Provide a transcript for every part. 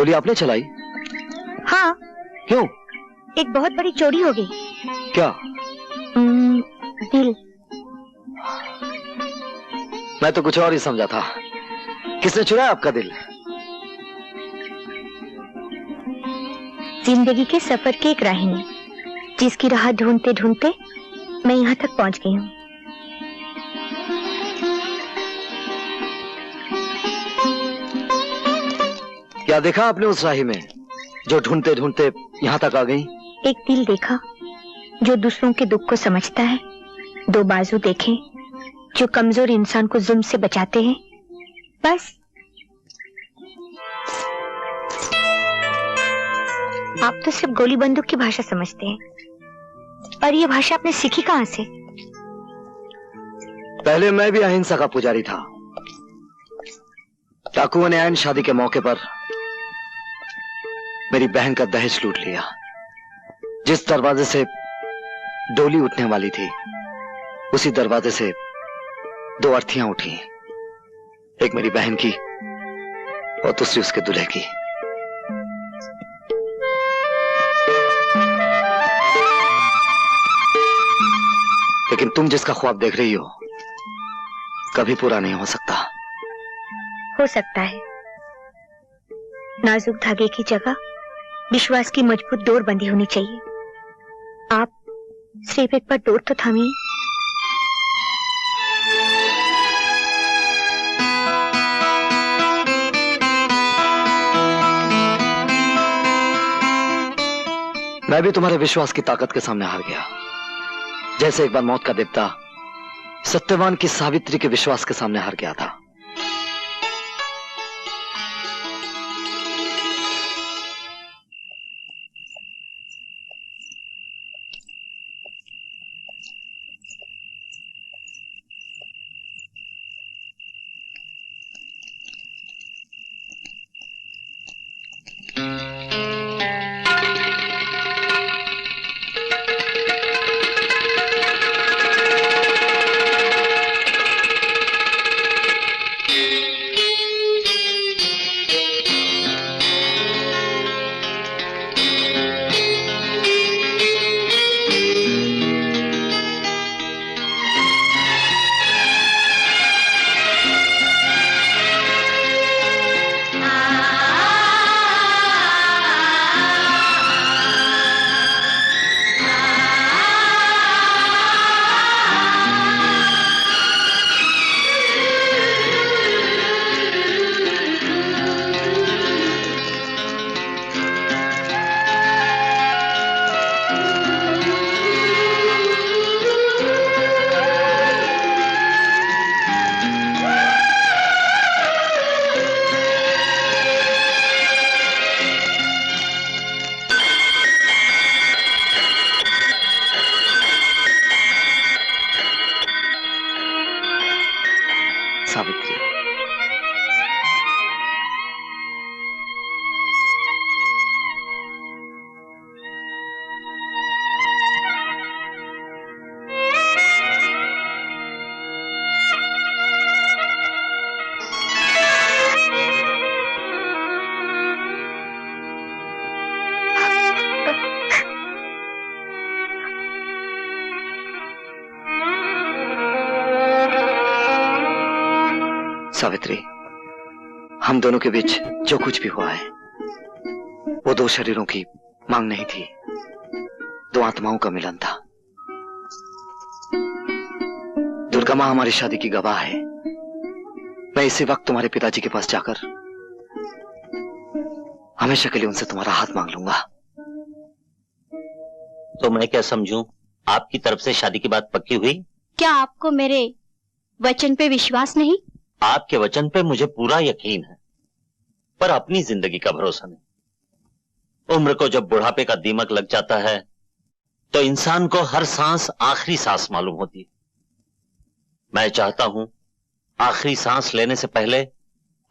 गोली आपने चलाई? हाँ। क्यों? एक बहुत बड़ी चोरी हो गई। क्या? दिल। मैं तो कुछ और ही समझा था। किसने चुराया आपका दिल? जिंदगी के सफर के एक राही, जिसकी राह ढूंढते ढूंढते मैं यहाँ तक पहुंच गई हूँ। क्या देखा आपने उस राही में जो ढूंढते ढूंढते यहाँ तक आ गई? एक दिल देखा जो दूसरों के दुख को समझता है, दो बाजू देखे जो कमजोर इंसान को जुल्म से बचाते हैं। बस। आप तो सिर्फ गोली बंदूक की भाषा समझते हैं, और ये भाषा आपने सीखी कहां से? पहले मैं भी अहिंसा का पुजारी था। डाकुओं ने ऐन शादी के मौके पर मेरी बहन का दहेज लूट लिया। जिस दरवाजे से डोली उठने वाली थी, उसी दरवाजे से दो अर्थियां उठी, एक मेरी बहन की और दूसरी उसके दूल्हे की। लेकिन तुम जिसका ख्वाब देख रही हो कभी पूरा नहीं हो सकता। हो सकता है। नाजुक धागे की जगह विश्वास की मजबूत डोर बंधी होनी चाहिए। आप सिर्फ एक बार डोर तो थामिए। मैं भी तुम्हारे विश्वास की ताकत के सामने हार गया, जैसे एक बार मौत का देवता सत्यवान की सावित्री के विश्वास के सामने हार गया था। सावित्री, हम दोनों के बीच जो कुछ भी हुआ है वो दो शरीरों की मांग नहीं थी, दो आत्माओं का मिलन था। दुर्गा मां हमारी शादी की गवाह है। मैं इसी वक्त तुम्हारे पिताजी के पास जाकर हमेशा के लिए उनसे तुम्हारा हाथ मांग लूंगा। तो मैं क्या समझूं, आपकी तरफ से शादी की बात पक्की हुई? क्या आपको मेरे वचन पे विश्वास नहीं? आपके वचन पे मुझे पूरा यकीन है, पर अपनी जिंदगी का भरोसा नहीं। उम्र को जब बुढ़ापे का दीमक लग जाता है तो इंसान को हर सांस आखिरी सांस मालूम होती है। मैं चाहता हूं आखिरी सांस लेने से पहले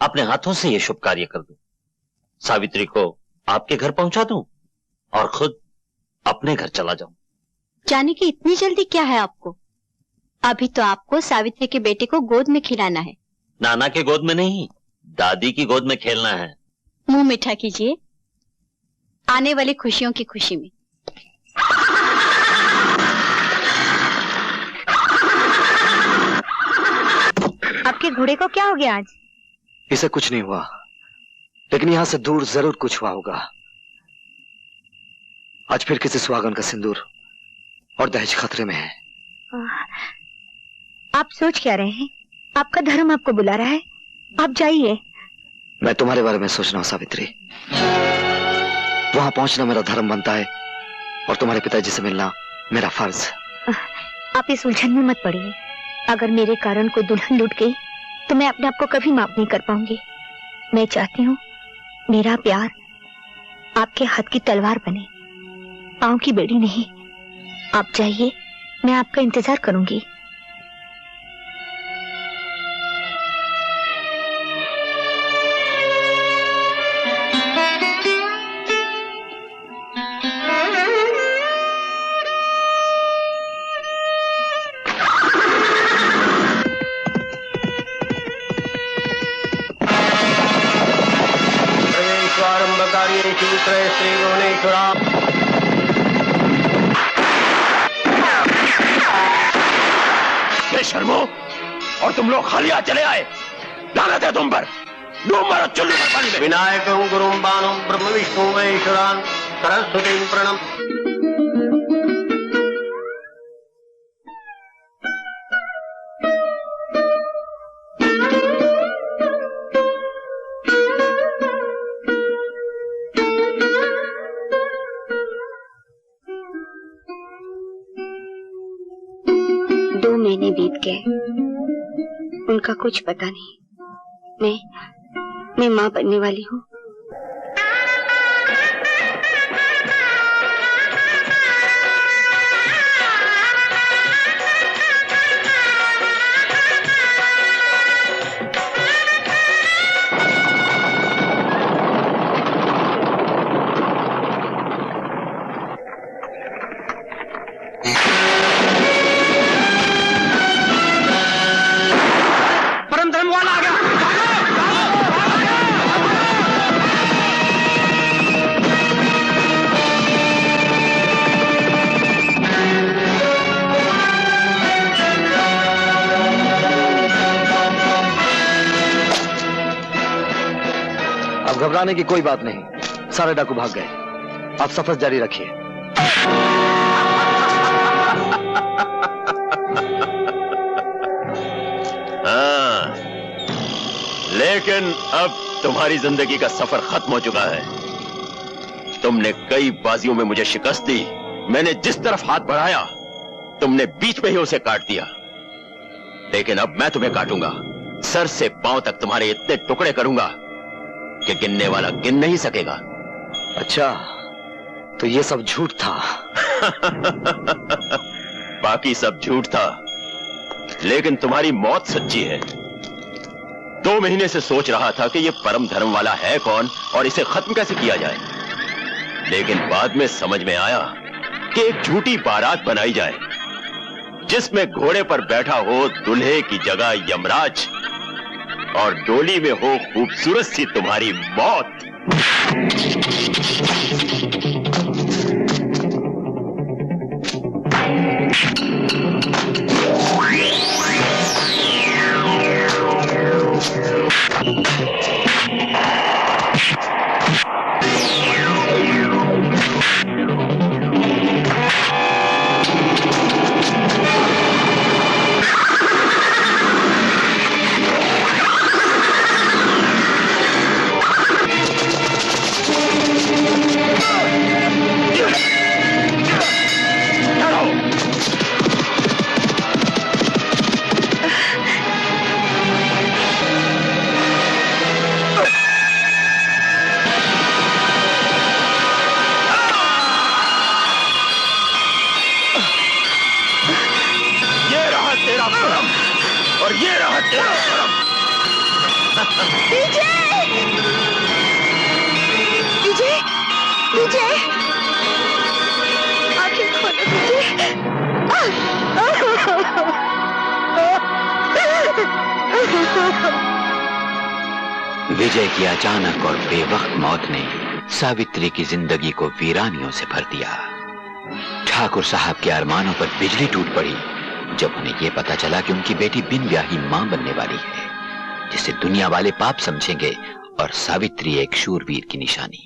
अपने हाथों से यह शुभ कार्य कर दूं। सावित्री को आपके घर पहुंचा दूं और खुद अपने घर चला जाऊं। जाने की इतनी जल्दी क्या है आपको? अभी तो आपको सावित्री के बेटे को गोद में खिलाना है। नाना के गोद में नहीं, दादी की गोद में खेलना है। मुंह मीठा कीजिए आने वाली खुशियों की खुशी में। आपके घोड़े को क्या हो गया आज? इसे कुछ नहीं हुआ, लेकिन यहां से दूर जरूर कुछ हुआ होगा। आज फिर किसी सुहागन का सिंदूर और दहेज खतरे में है। आप सोच क्या रहे हैं? आपका धर्म आपको बुला रहा है, आप जाइए। मैं तुम्हारे बारे में सोच रहा हूं सावित्री। वहां पहुंचना मेरा धर्म बनता है और तुम्हारे पिताजी से मिलना मेरा फर्ज। आप इस उलझन में मत पड़िए। अगर मेरे कारण कोई दुल्हन लूट गई तो मैं अपने आप को कभी माफ नहीं कर पाऊंगी। मैं चाहती हूँ मेरा प्यार आपके हाथ की तलवार बने, पांव की बेड़ी नहीं। आप जाइए, मैं आपका इंतजार करूंगी। शर्मो, और तुम लोग खाली हाथ चले आए। लानत है तुम पर। डूब मारो चुल्लू पर पानी में। विनायकं गुरुं बाणं ब्रह्म विष्णु महेश्वरान् सरस्वतीं प्रणम। महीने बीत गए, उनका कुछ पता नहीं। मैं मां बनने वाली हूँ। घबराने की कोई बात नहीं, सारे डाकू भाग गए। आप सफर जारी रखिए। हाँ, लेकिन अब तुम्हारी जिंदगी का सफर खत्म हो चुका है। तुमने कई बाजियों में मुझे शिकस्त दी। मैंने जिस तरफ हाथ बढ़ाया तुमने बीच में ही उसे काट दिया। लेकिन अब मैं तुम्हें काटूंगा, सर से पांव तक तुम्हारे इतने टुकड़े करूंगा कि गिनने वाला गिन नहीं सकेगा। अच्छा, तो ये सब झूठ था? बाकी सब झूठ था, लेकिन तुम्हारी मौत सच्ची है। 2 महीने से सोच रहा था कि ये परम धर्म वाला है कौन और इसे खत्म कैसे किया जाए, लेकिन बाद में समझ में आया कि एक झूठी बारात बनाई जाए जिसमें घोड़े पर बैठा हो दूल्हे की जगह यमराज और डोली में हो खूबसूरत सी तुम्हारी मौत। विजय की अचानक और बेवक्त मौत ने सावित्री की जिंदगी को वीरानियों से भर दिया। ठाकुर साहब के अरमानों पर बिजली टूट पड़ी जब उन्हें यह पता चला कि उनकी बेटी बिन ब्याही मां बनने वाली है, जिसे दुनिया वाले पाप समझेंगे और सावित्री एक शूरवीर की निशानी।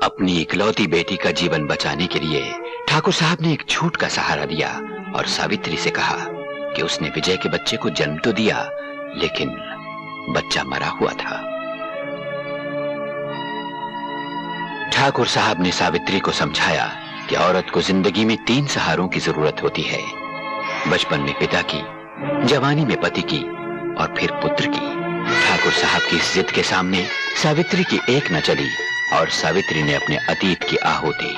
अपनी इकलौती बेटी का जीवन बचाने के लिए ठाकुर साहब ने एक झूठ का सहारा दिया और सावित्री से कहा कि उसने विजय के बच्चे को जन्म तो दिया, लेकिन बच्चा मरा हुआ था। ठाकुर साहब ने सावित्री को समझाया कि औरत को जिंदगी में 3 सहारों की जरूरत होती है, बचपन में पिता की, जवानी में पति की और फिर पुत्र की। ठाकुर साहब की इस जिद के सामने सावित्री की एक न चली और सावित्री ने अपने अतीत की आहुति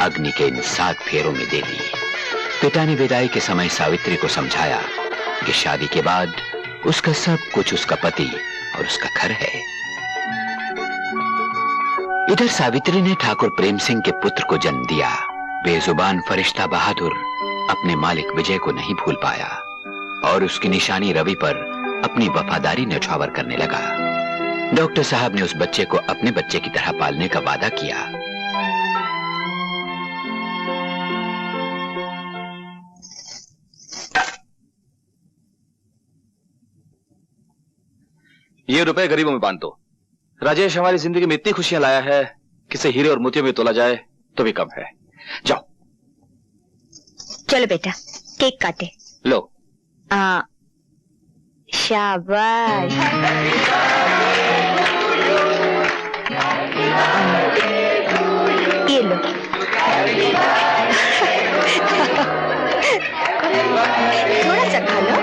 अग्नि के इन 7 फेरों में दे दी। पिता ने विदाई के समय सावित्री को समझाया कि शादी के बाद उसका सब कुछ उसका पति और उसका घर है। इधर सावित्री ने ठाकुर प्रेम सिंह के पुत्र को जन्म दिया। बेजुबान फरिश्ता बहादुर अपने मालिक विजय को नहीं भूल पाया और उसकी निशानी रवि पर अपनी वफादारी न्यौछावर करने लगा। डॉक्टर साहब ने उस बच्चे को अपने बच्चे की तरह पालने का वादा किया। ये रुपए गरीबों में बांट दो। राजेश हमारी जिंदगी में इतनी खुशियां लाया है कि इसे हीरे और मोतियों में तोला जाए तो भी कम है। जाओ। चलो बेटा, केक काटे। लो। शाबाश। ये लो। थोड़ा सा खा लो।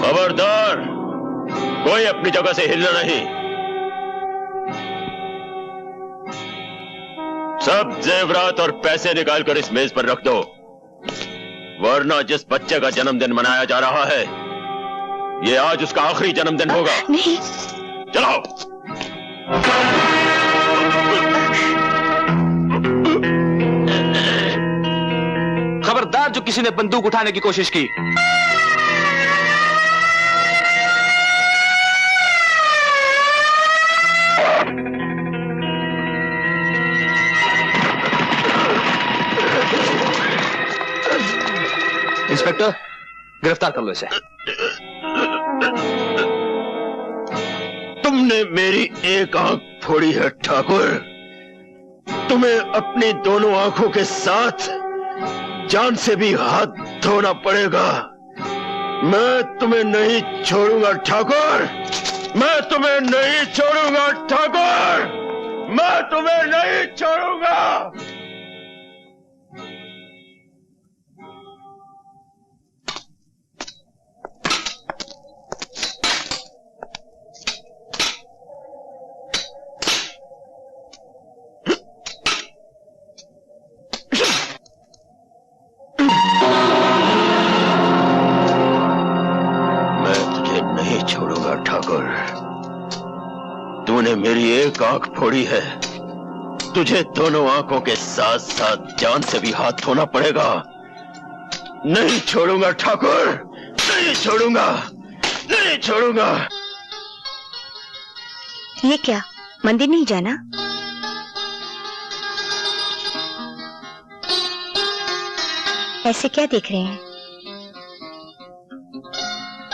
खबरदार, कोई अपनी जगह से हिलना नहीं। सब जेवरात और पैसे निकालकर इस मेज पर रख दो, वरना जिस बच्चे का जन्मदिन मनाया जा रहा है, ये आज उसका आखिरी जन्मदिन होगा। नहीं। चलाओ। खबरदार जो किसी ने बंदूक उठाने की कोशिश की। इंस्पेक्टर, गिरफ्तार कर लो इसे। तुमने मेरी एक आंख फोड़ी है ठाकुर। तुम्हें अपनी दोनों आंखों के साथ जान से भी हाथ धोना पड़ेगा। मैं तुम्हें नहीं छोड़ूंगा ठाकुर, मैं तुम्हें नहीं छोड़ूंगा ठाकुर, मैं तुम्हें नहीं छोड़ूंगा। तूने मेरी एक आंख फोड़ी है, तुझे दोनों आंखों के साथ साथ जान से भी हाथ धोना पड़ेगा। नहीं छोड़ूंगा ठाकुर, नहीं छोड़ूंगा, नहीं छोड़ूंगा। ये क्या, मंदिर नहीं जाना? ऐसे क्या देख रहे हैं?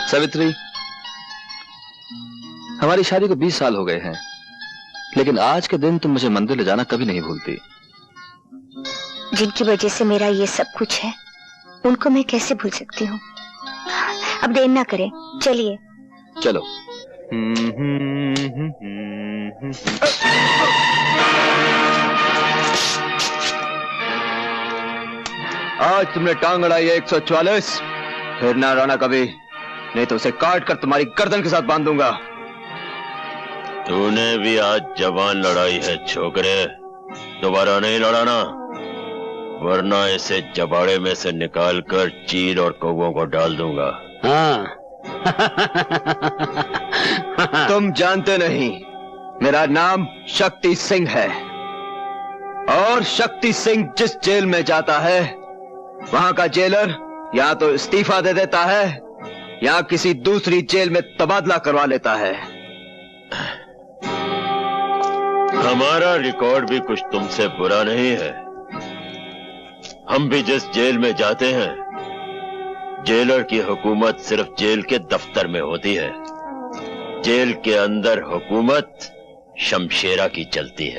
सावित्री, हमारी शादी को 20 साल हो गए हैं, लेकिन आज के दिन तुम मुझे मंदिर ले जाना कभी नहीं भूलती। जिनकी वजह से मेरा ये सब कुछ है, उनको मैं कैसे भूल सकती हूँ? अब देर ना करें, चलिए। चलो। आज तुमने टांग अड़ाई है 144, फिर ना रोना कभी, नहीं तो उसे काट कर तुम्हारी गर्दन के साथ बांध दूंगा। तूने भी आज जवान लड़ाई है छोकरे, दोबारा नहीं लड़ाना, वरना इसे जबाड़े में से निकालकर चील और कौवों को डाल दूंगा। हाँ। तुम जानते नहीं, मेरा नाम शक्ति सिंह है और शक्ति सिंह जिस जेल में जाता है वहां का जेलर या तो इस्तीफा दे देता है या किसी दूसरी जेल में तबादला करवा लेता है। हमारा रिकॉर्ड भी कुछ तुमसे बुरा नहीं है। हम भी जिस जेल में जाते हैं, जेलर की हुकूमत सिर्फ जेल के दफ्तर में होती है। जेल के अंदर हुकूमत शमशेरा की चलती है।